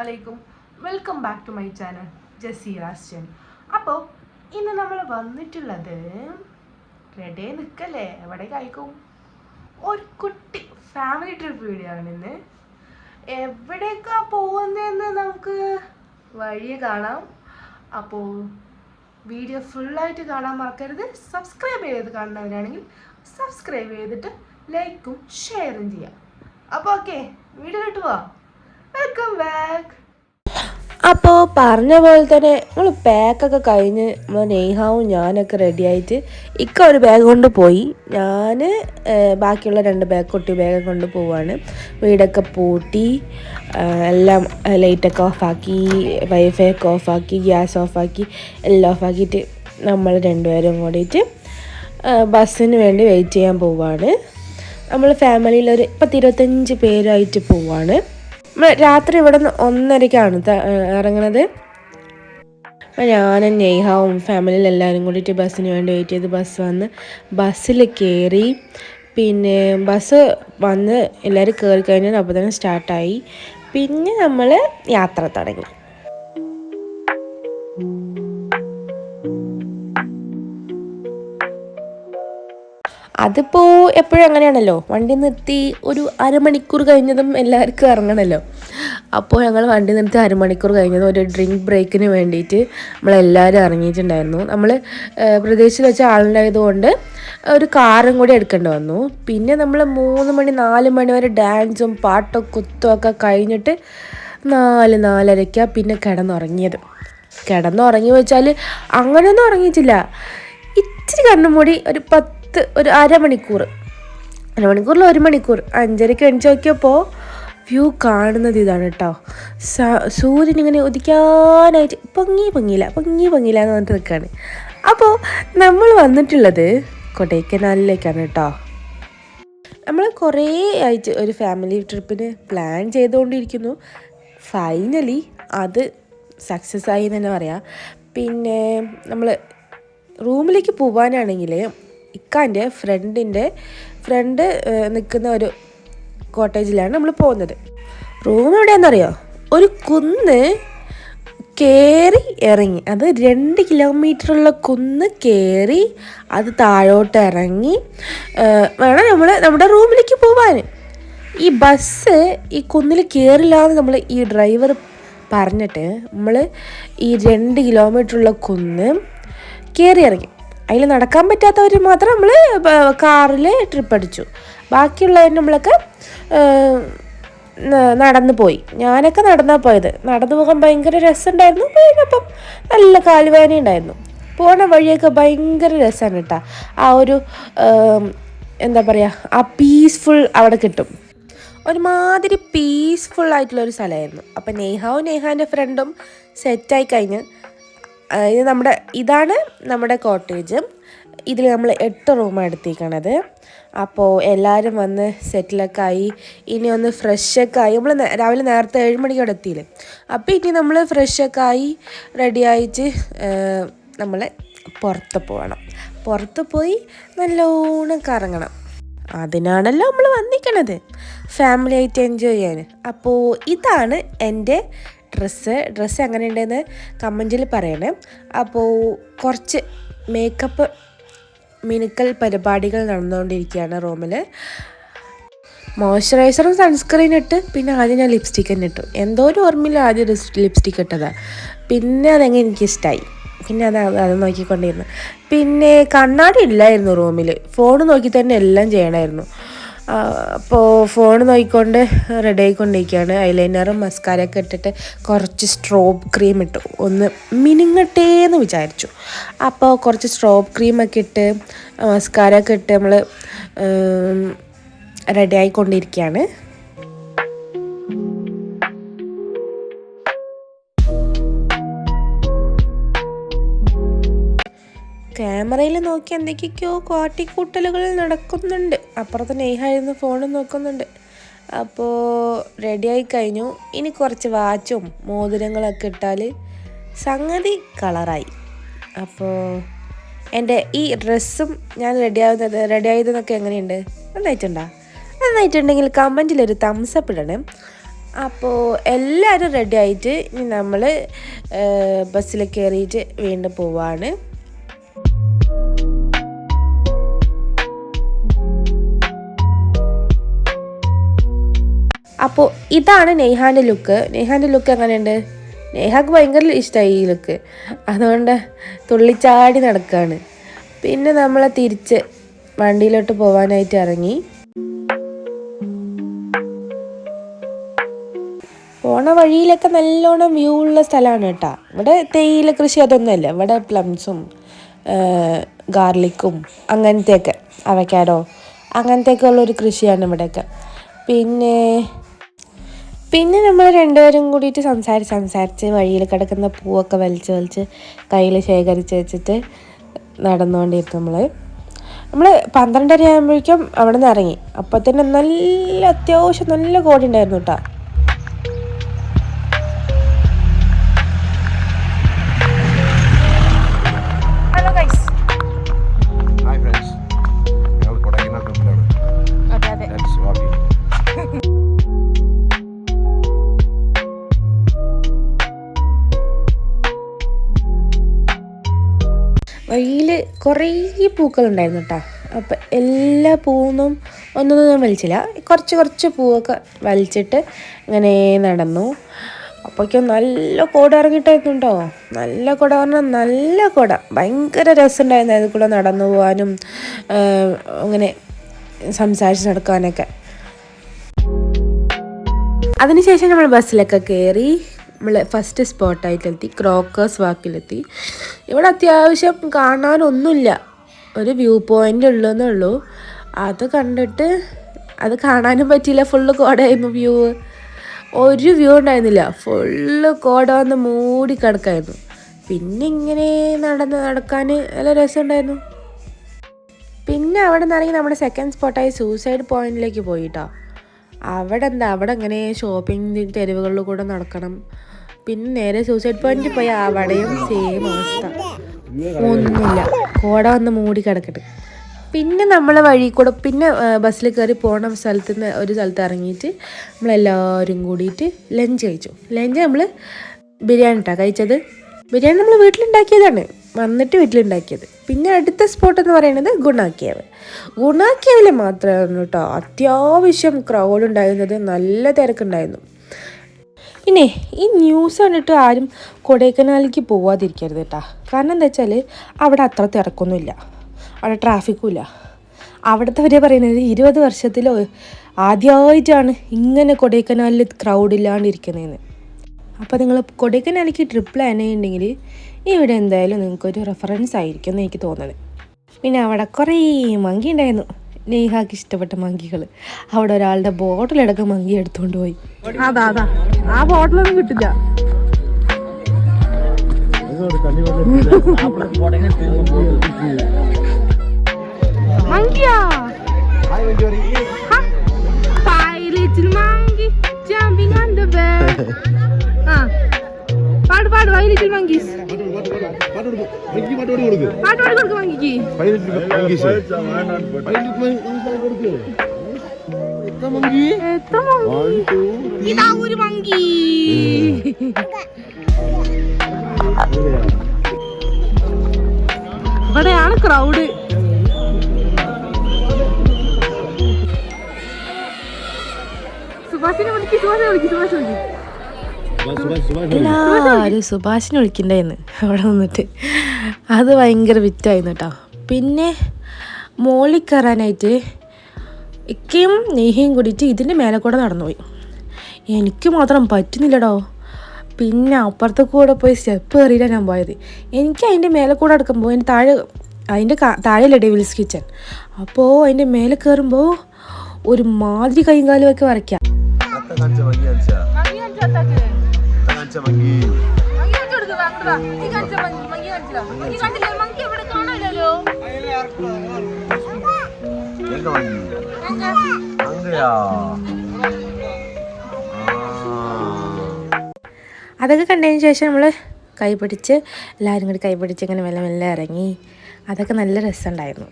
അസ്സലാമലൈക്കും. Welcome back to my channel Jaseeras. അപ്പോൾ ഇന്ന് നമ്മൾ വന്നിട്ടുള്ളത് റെഡി നിൽക്കല്ലേ, എവിടെ കഴിക്കും ഒരു കുട്ടി ഫാമിലി ട്രിപ്പ് വീഡിയോ ആണ്. ഇന്ന് എവിടേക്കാ പോകുന്നതെന്ന് നമുക്ക് വഴിയെ കാണാം. അപ്പോൾ വീഡിയോ ഫുള്ളായിട്ട് കാണാൻ മറക്കരുത്. സബ്സ്ക്രൈബ് ചെയ്ത് കാണുന്നവരാണെങ്കിൽ സബ്സ്ക്രൈബ് ചെയ്തിട്ട് ലൈക്കും ഷെയറും ചെയ്യാം. അപ്പോൾ ഓക്കെ, വീഡിയോ കിട്ടുക. Welcome back. അപ്പോൾ പറഞ്ഞ പോലെ തന്നെ നമ്മൾ പാക്കൊക്കെ കഴിഞ്ഞ് നമ്മൾ നെയ്ഹാവും ഞാനൊക്കെ റെഡിയായിട്ട് ഒരു ബാഗ് കൊണ്ട് പോയി. ഞാൻ ബാക്കിയുള്ള 2 ബാഗ് കുട്ടി ബാഗ് കൊണ്ട് പോവാണ്. വീടൊക്കെ പൂട്ടി, എല്ലാം ലൈറ്റൊക്കെ ഓഫാക്കി, വൈഫൈ ഒക്കെ ഓഫാക്കി, ഗ്യാസ് ഓഫാക്കി, എല്ലാം ഓഫാക്കിയിട്ട് നമ്മൾ 2 പേരും കൂടിയിട്ട് ബസ്സിന് വേണ്ടി വെയിറ്റ് ചെയ്യാൻ പോവാണ്. നമ്മൾ ഫാമിലിയിലൊരു 25 പേരായിട്ട് പോവാണ്. രാത്രി ഇവിടെ നിന്ന് 1:30-ക്കാണ് ഇറങ്ങുന്നത്. അപ്പോൾ ഞാനും നെയ്ഹാവും ഫാമിലിയിൽ എല്ലാവരും കൂടിയിട്ട് ബസ്സിന് വേണ്ടി വെയിറ്റ് ചെയ്ത് ബസ് വന്ന് ബസ്സിൽ കയറി. പിന്നെ ബസ് വന്ന് എല്ലാവരും കയറി കഴിഞ്ഞാൽ അപ്പോൾ തന്നെ സ്റ്റാർട്ടായി. പിന്നെ നമ്മൾ യാത്ര തുടങ്ങി. അതിപ്പോൾ എപ്പോഴും അങ്ങനെയാണല്ലോ, വണ്ടി നിർത്തി ഒരു അരമണിക്കൂർ കഴിഞ്ഞതും എല്ലാവർക്കും ഇറങ്ങണമല്ലോ. അപ്പോൾ ഞങ്ങൾ വണ്ടി നിർത്തി അരമണിക്കൂർ കഴിഞ്ഞതും ഒരു ഡ്രിങ്ക് ബ്രേക്കിന് വേണ്ടിയിട്ട് നമ്മളെല്ലാവരും ഇറങ്ങിയിട്ടുണ്ടായിരുന്നു. നമ്മൾ പ്രദേശത്ത് വെച്ച ആളുണ്ടായതുകൊണ്ട് ഒരു കാറും കൂടി എടുക്കേണ്ടി വന്നു. പിന്നെ നമ്മൾ 3 മണി 4 മണി വരെ ഡാൻസും പാട്ടും കുത്തും ഒക്കെ കഴിഞ്ഞിട്ട് 4-4:30 പിന്നെ കിടന്നുറങ്ങി വെച്ചാൽ അങ്ങനെയൊന്നും ഉറങ്ങിയിട്ടില്ല. ഇച്ചിരി കണ്ണും മൂടി ഒരു അരമണിക്കൂറിൽ 1 മണിക്കൂർ 5:30-ക്ക് എണിച്ച് നോക്കിയപ്പോൾ വ്യൂ കാണുന്നത് ഇതാണ് കേട്ടോ. സൂര്യൻ ഇങ്ങനെ ഉദിക്കാനായിട്ട് പൊങ്ങിയില്ല എന്ന് പറഞ്ഞിട്ട് നിൽക്കുകയാണ്. അപ്പോൾ നമ്മൾ വന്നിട്ടുള്ളത് കൊടൈക്കനാലിലേക്കാണ് കേട്ടോ. നമ്മൾ കുറേ ആയിട്ട് ഒരു ഫാമിലി ട്രിപ്പിന് പ്ലാൻ ചെയ്തുകൊണ്ടിരിക്കുന്നു. ഫൈനലി അത് സക്സസ് ആയി എന്ന് തന്നെ പറയാം. പിന്നെ നമ്മൾ റൂമിലേക്ക് പോകാനാണെങ്കിൽ ഇക്കാൻ്റെ ഫ്രണ്ട് നിൽക്കുന്ന ഒരു കോട്ടേജിലാണ് നമ്മൾ പോകുന്നത്. റൂം എവിടെയാണെന്നറിയോ? ഒരു കുന്ന് കയറി ഇറങ്ങി, അത് 2 കിലോമീറ്ററുള്ള കുന്ന് കയറി അത് താഴോട്ട് ഇറങ്ങി വേണം നമ്മൾ നമ്മുടെ റൂമിലേക്ക് പോകാൻ. ഈ ബസ് ഈ കുന്നിൽ കയറില്ല എന്ന് നമ്മൾ ഈ ഡ്രൈവർ പറഞ്ഞിട്ട് നമ്മൾ ഈ 2 കിലോമീറ്ററുള്ള കുന്ന് കയറി ഇറങ്ങി. അതിൽ നടക്കാൻ പറ്റാത്തവർ മാത്രം നമ്മൾ കാറിൽ ട്രിപ്പ് അടിച്ചു. ബാക്കിയുള്ളവർ നമ്മളൊക്കെ നടന്നു പോയി. ഞാനൊക്കെ നടന്നാണ് പോയത്. നടന്നു പോകാൻ ഭയങ്കര രസമുണ്ടായിരുന്നു. പോയപ്പം നല്ല കാലുവേദന ഉണ്ടായിരുന്നു. പോണ വഴിയൊക്കെ ഭയങ്കര രസമാണ് കേട്ടോ. ആ ഒരു എന്താ പറയുക, ആ പീസ്ഫുൾ അവിടെ കിട്ടും. ഒരുമാതിരി പീസ്ഫുൾ ആയിട്ടുള്ളൊരു സ്ഥലമായിരുന്നു. അപ്പം നെയ്ഹാൻ്റെ ഫ്രണ്ടും സെറ്റായി കഴിഞ്ഞ് ഇതാണ് നമ്മുടെ കോട്ടേജ്. ഇതിൽ നമ്മൾ 8 റൂമാണ് എടുത്തിരിക്കണത്. അപ്പോൾ എല്ലാവരും വന്ന് സെറ്റിലൊക്കെ ആയി. ഇനി ഒന്ന് ഫ്രഷൊക്കെ ആയി. നമ്മൾ രാവിലെ നേരത്തെ 7 മണിക്ക് അവിടെ എത്തിയില്ലേ. അപ്പോൾ ഇനി നമ്മൾ ഫ്രഷൊക്കെ ആയി റെഡി ആയിട്ട് നമ്മൾ പുറത്ത് പോകണം. പുറത്ത് പോയി നല്ലോണം കറങ്ങണം. അതിനാണല്ലോ നമ്മൾ വന്നിരിക്കണത്, ഫാമിലി ആയിട്ട് എൻജോയ് ചെയ്യാൻ. അപ്പോൾ ഇതാണ് എൻ്റെ ഡ്രസ്സ് എങ്ങനെ ഉണ്ടെന്ന് കമൻറ്റിൽ പറയണേ. അപ്പോൾ കുറച്ച് മേക്കപ്പ് മിനുക്കൽ പരിപാടികൾ നടന്നുകൊണ്ടിരിക്കുകയാണ് റൂമിൽ. മോയ്സ്ചറൈസറും സൺസ്ക്രീൻ ഇട്ട് പിന്നെ ആദ്യം ഞാൻ ലിപ്സ്റ്റിക്ക് തന്നെ ഇട്ടു. എന്തോ ഒരു ഓർമ്മയില്ല, ആദ്യം ലിപ്സ്റ്റിക്ക് ഇട്ടതാണ്. പിന്നെ അതെങ്ങനെ എനിക്കിഷ്ടമായി. പിന്നെ അത് നോക്കിക്കൊണ്ടിരുന്നു. പിന്നെ കണ്ണാടി ഇല്ലായിരുന്നു റൂമിൽ. ഫോൺ നോക്കി തന്നെ എല്ലാം ചെയ്യണമായിരുന്നു. അപ്പോൾ ഫോൺ നോക്കിക്കൊണ്ട് റെഡി ആയിക്കൊണ്ടിരിക്കുകയാണ്. ഐലൈനറും മസ്കാരയൊക്കെ ഇട്ടിട്ട് കുറച്ച് സ്ട്രോബ് ക്രീം ഇട്ടു, ഒന്ന് മിനുങ്ങട്ടേന്ന് വിചാരിച്ചു. അപ്പോൾ കുറച്ച് സ്ട്രോബ് ക്രീമൊക്കെ ഇട്ട് മസ്കാരയൊക്കെ ഇട്ട് നമ്മൾ റെഡി ആയിക്കൊണ്ടിരിക്കുകയാണ്. ക്യാമറയിൽ നോക്കി എന്തൊക്കെയൊക്കെയോ കാട്ടിക്കൂട്ടലുകൾ നടക്കുന്നുണ്ട്. അപ്പുറത്ത് നെയ്ഹായിരുന്നു ഫോണും നോക്കുന്നുണ്ട്. അപ്പോൾ റെഡിയായി കഴിഞ്ഞു. ഇനി കുറച്ച് വാച്ചും മോതിരങ്ങളൊക്കെ ഇട്ടാൽ സംഗതി കളറായി. അപ്പോൾ എൻ്റെ ഈ ഡ്രസ്സും ഞാൻ റെഡിയായതെന്നൊക്കെ എങ്ങനെയുണ്ട്? നന്നായിട്ടുണ്ടെങ്കിൽ കമൻറ്റിലൊരു തംസപ്പ് ഇടണം. അപ്പോൾ എല്ലാവരും റെഡി ആയിട്ട് ഇനി നമ്മൾ ബസ്സിൽ കയറിയിട്ട് വീണ്ടും പോവാണ്. അപ്പോൾ ഇതാണ് നെയ്ഹാൻ്റെ ലുക്ക്. നെയ്ഹാൻ്റെ ലുക്ക് എങ്ങനെയുണ്ട്? നെയ്ഹാക്ക് ഭയങ്കര ഇഷ്ടമായി ഈ ലുക്ക്, അതുകൊണ്ട് തുള്ളിച്ചാടി നടക്കുകയാണ്. പിന്നെ നമ്മൾ തിരിച്ച് വണ്ടിയിലോട്ട് പോകാനായിട്ട് ഇറങ്ങി. പോണ വഴിയിലൊക്കെ നല്ലോണം വ്യൂ ഉള്ള സ്ഥലമാണ് കേട്ടോ. ഇവിടെ തേയില കൃഷി അതൊന്നുമല്ല, ഇവിടെ പ്ലംസും ഗാർലിക്കും അങ്ങനത്തെയൊക്കെ അവക്കാഡോ അങ്ങനത്തെയൊക്കെ ഉള്ളൊരു കൃഷിയാണ് ഇവിടെയൊക്കെ. പിന്നെ നമ്മൾ രണ്ടുപേരും കൂടിയിട്ട് സംസാരിച്ച് വഴിയിൽ കിടക്കുന്ന പൂവൊക്കെ വലിച്ച് കയ്യിൽ ശേഖരിച്ച് വെച്ചിട്ട് നടന്നുകൊണ്ടിരുന്നു. നമ്മൾ 12:30 ആകുമ്പോഴേക്കും അവിടെ നിന്ന് ഇറങ്ങി. അപ്പോൾ തന്നെ അത്യാവശ്യം നല്ല കോട ഉണ്ടായിരുന്നു കേട്ടോ. വഴിയിൽ കുറേ പൂക്കളുണ്ടായിരുന്നു കേട്ടോ. അപ്പം എല്ലാ പൂവൊന്നും ഒന്നും ഞാൻ വലിച്ചില്ല, കുറച്ച് പൂവൊക്കെ വലിച്ചിട്ട് ഇങ്ങനെ നടന്നു. അപ്പോഴേക്കും നല്ല കോട ഇറങ്ങിയിട്ടായിരുന്നു കേട്ടോ. നല്ല കോട പറഞ്ഞാൽ നല്ല കോട, ഭയങ്കര രസമുണ്ടായിരുന്നു അതിൽ കൂടെ നടന്നു പോകാനും അങ്ങനെ സംസാരിച്ച് നടക്കാനൊക്കെ. അതിനുശേഷം നമ്മൾ ബസ്സിലൊക്കെ കയറി നമ്മൾ ഫസ്റ്റ് സ്പോട്ടായിട്ടെത്തി, ക്രോക്കേഴ്സ് വാക്കിലെത്തി. ഇവിടെ അത്യാവശ്യം കാണാനൊന്നുമില്ല, ഒരു വ്യൂ പോയിൻ്റ് ഉള്ളതെന്നേ ഉള്ളൂ. അത് കണ്ടിട്ട് അത് കാണാനും പറ്റിയില്ല, ഫുള്ള് കോടയായിരുന്നു വ്യൂ. ഒരു വ്യൂ ഉണ്ടായിരുന്നില്ല, ഫുള്ള് കോട വന്ന് മൂടി കിടക്കായിരുന്നു. പിന്നെ ഇങ്ങനെ നടക്കാൻ നല്ല രസമുണ്ടായിരുന്നു. പിന്നെ അവിടെ നിന്നിറങ്ങി നമ്മുടെ സെക്കൻഡ് സ്പോട്ടായി സൂസൈഡ് പോയിന്റിലേക്ക് പോയിട്ടോ. അവിടെ അങ്ങനെ ഷോപ്പിംഗ് തെരുവുകളിൽ കൂടെ നടക്കണം. പിന്നെ നേരെ സൂസൈഡ് പോയിന്റിൽ പോയി അവിടെയും സെയിം അവസ്ഥ, ഒന്നുമില്ല, കോട വന്ന് മൂടി കിടക്കട്ട്. പിന്നെ നമ്മൾ വഴി കൂടെ പിന്നെ ബസ്സിൽ കയറി പോണ ഒരു സ്ഥലത്ത് ഇറങ്ങിയിട്ട് നമ്മളെല്ലാവരും കൂടിയിട്ട് ലഞ്ച് കഴിച്ചു. ലഞ്ച് നമ്മൾ ബിരിയാണി കേട്ടോ കഴിച്ചത്. ബിരിയാണി നമ്മൾ വീട്ടിലുണ്ടാക്കിയതാണ്, വന്നിട്ട് വീട്ടിലുണ്ടാക്കിയത്. പിന്നെ അടുത്ത സ്പോട്ട് എന്ന് പറയുന്നത് ഗുണാക്കേവിൽ മാത്രമായിരുന്നു കേട്ടോ അത്യാവശ്യം ക്രൗഡ് ഉണ്ടായിരുന്നത്, നല്ല തിരക്കുണ്ടായിരുന്നു. പിന്നെ ഈ ന്യൂസ് കണ്ടിട്ട് ആരും കൊടൈക്കനാലിലേക്ക് പോവാതിരിക്കരുത് കേട്ടോ. കാരണം എന്താ വെച്ചാൽ അവിടെ അത്ര തിരക്കൊന്നുമില്ല, അവിടെ ട്രാഫിക്കും ഇല്ല. അവിടുത്തെ വരെ പറയുന്നത് 20 വർഷത്തിൽ ആദ്യമായിട്ടാണ് ഇങ്ങനെ കൊടൈക്കനാലിൽ ക്രൗഡ് ഇല്ലാണ്ടിരിക്കുന്നതെന്ന്. അപ്പോൾ നിങ്ങൾ കൊടൈക്കനാലിലേക്ക് ട്രിപ്പ് പ്ലാൻ ചെയ്യുന്നുണ്ടെങ്കിൽ ഇവിടെ എന്തായാലും നിങ്ങൾക്കൊരു റെഫറൻസ് ആയിരിക്കും എന്ന് എനിക്ക് തോന്നുന്നത്. പിന്നെ അവിടെ കുറേ മങ്കി ഉണ്ടായിരുന്നു, നെയ്ഹാക്ക് ഇഷ്ടപ്പെട്ട മങ്കികൾ. അവിടെ ഒരാളുടെ ബോട്ടിലടക്കം മങ്കി എടുത്തുകൊണ്ട് പോയി. അതാ ആ ബോട്ടിലൊന്നും കിട്ടില്ല. മങ്കിയാ monkey jumping on the bed. പാട് വൈലിറ്റിൽ മങ്കീസ് പാട്ട് കൊടുക്ക് മങ്കിക്ക്. ഇതാ ഒരു മങ്കി. ഇവിടെയാണ് ക്രൗഡ്. എല്ലാവരും സുഭാഷിനെ വിളിക്കണ്ടായിരുന്നു അവിടെ നിന്നിട്ട്, അത് ഭയങ്കര വിറ്റായിരുന്നു കേട്ടോ. പിന്നെ മോളിൽ കയറാനായിട്ട് ഇക്കയും നെയ്ഹയും കൂടിയിട്ട് ഇതിൻ്റെ മേലെ കൂടെ നടന്നുപോയി. എനിക്ക് മാത്രം പറ്റുന്നില്ലടോ. പിന്നെ അപ്പുറത്തെ കൂടെ പോയി സ്റ്റെപ്പ് കയറിയിട്ടാണ് ഞാൻ പോയത്. എനിക്ക് അതിൻ്റെ മേലെ കൂടെ അടുക്കുമ്പോൾ അതിൻ്റെ താഴെയല്ലേ ഡെവിൾസ് കിച്ചൺ. അപ്പോൾ അതിൻ്റെ മേലെ കയറുമ്പോൾ ഒരു മാതിരി കൈയും കാലും ഒക്കെ വരയ്ക്കാം. അതൊക്കെ കണ്ടതിന് ശേഷം നമ്മൾ കൈപിടിച്ച് എല്ലാവരും കൂടി കൈപിടിച്ച് ഇങ്ങനെ മെല്ലെ മെല്ലെ ഇറങ്ങി. അതൊക്കെ നല്ല രസമുണ്ടായിരുന്നു.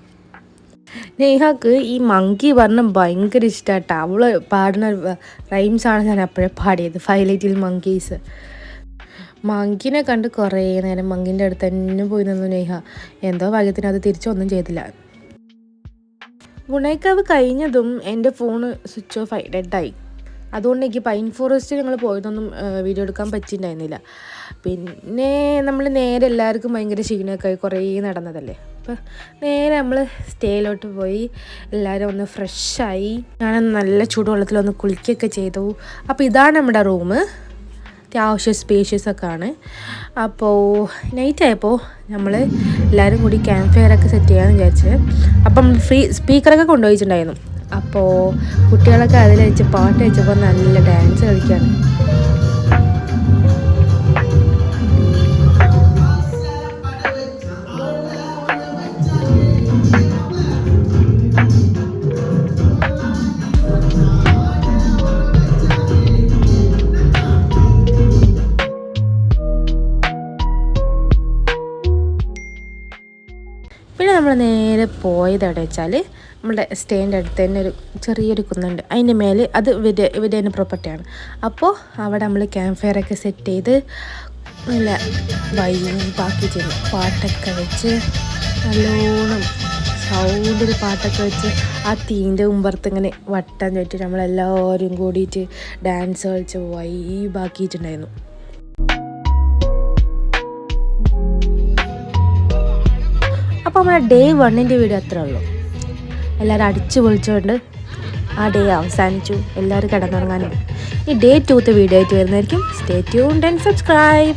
നേഹാക്ക് ഈ മങ്കി പറഞ്ഞ ഭയങ്കര ഇഷ്ടമായിട്ടാ. അവള് പാടുന്ന റൈംസാണ് ഞാൻ അപ്പോഴേ പാടിയത്, 5 ലിറ്റിൽ മങ്കീസ്. മങ്കിനെ കണ്ട് കുറേ നേരം മങ്കിൻ്റെ അടുത്ത് തന്നെ പോയി നിന്നു നേഹ. എന്തോ ഭാഗ്യത്തിന് അത് തിരിച്ചൊന്നും ചെയ്തില്ല. ഗുണൈക്കാവ് കഴിഞ്ഞതും എൻ്റെ ഫോണ് സ്വിച്ച് ഓഫ് ആയി, ഡെഡായി. അതുകൊണ്ട് എനിക്ക് പൈൻ ഫോറസ്റ്റ് ഞങ്ങൾ പോയതൊന്നും വീഡിയോ എടുക്കാൻ പറ്റിയിട്ടുണ്ടായിരുന്നില്ല. പിന്നെ നമ്മൾ നേരെ എല്ലാവർക്കും ഭയങ്കര ക്ഷീണമൊക്കെ ആയി, കുറേ നടന്നതല്ലേ. അപ്പോൾ നേരെ നമ്മൾ സ്റ്റേയിലോട്ട് പോയി എല്ലാവരും ഒന്ന് ഫ്രഷായി. ഞാനൊന്ന് നല്ല ചൂടുവെള്ളത്തിലൊന്ന് കുളിക്കുകയൊക്കെ ചെയ്തു. അപ്പോൾ ഇതാണ് നമ്മുടെ റൂം. അത്യാവശ്യം സ്പേഷ്യസ് ഒക്കെ ആണ്. അപ്പോൾ നൈറ്റ് ആയപ്പോൾ നമ്മൾ എല്ലാവരും കൂടി ക്യാമ്പ് ഫയറൊക്കെ സെറ്റ് ചെയ്യാമെന്ന് വിചാരിച്ചത്. അപ്പം സ്പീക്കറൊക്കെ കൊണ്ടുപോയിട്ടുണ്ടായിരുന്നു. അപ്പോൾ കുട്ടികളൊക്കെ അതിൽ വെച്ച് പാട്ട് വെച്ചപ്പോൾ നല്ല ഡാൻസ് കളിക്കുകയാണ്. പിന്നെ നമ്മൾ നേരെ പോയത് എവിടെ വെച്ചാൽ നമ്മുടെ സ്റ്റേൻ്റെ അടുത്ത് തന്നെ ഒരു ചെറിയൊരു കുന്നുണ്ട്. അതിൻ്റെ മേലെ അത് ഇവരുടെ പ്രോപ്പർട്ടിയാണ്. അപ്പോൾ അവിടെ നമ്മൾ ക്യാമ്പ് ഫയറൊക്കെ സെറ്റ് ചെയ്ത് നല്ല വൈബാക്കി ചെയ്തു. പാട്ടൊക്കെ വെച്ച് നല്ലോണം സൗണ്ടിൽ പാട്ടൊക്കെ വെച്ച് ആ തീൻ്റെ മുമ്പർത്ത് ഇങ്ങനെ വട്ടം ചുറ്റി നമ്മളെല്ലാവരും കൂടിയിട്ട് ഡാൻസ് കളിച്ച് വൈബാക്കിയിട്ടുണ്ടായിരുന്നു. അപ്പോൾ നമ്മുടെ ഡേ 1 വീഡിയോ അത്രേ ഉള്ളൂ. എല്ലാവരും അടിച്ചു പൊളിച്ചുകൊണ്ട് ആ ഡേ അവസാനിച്ചു. എല്ലാവരും കിടന്നുറങ്ങാനും. ഈ ഡേ 2 വീഡിയോ ആയിട്ട് വരുന്നതായിരിക്കും. Stay tuned and subscribe.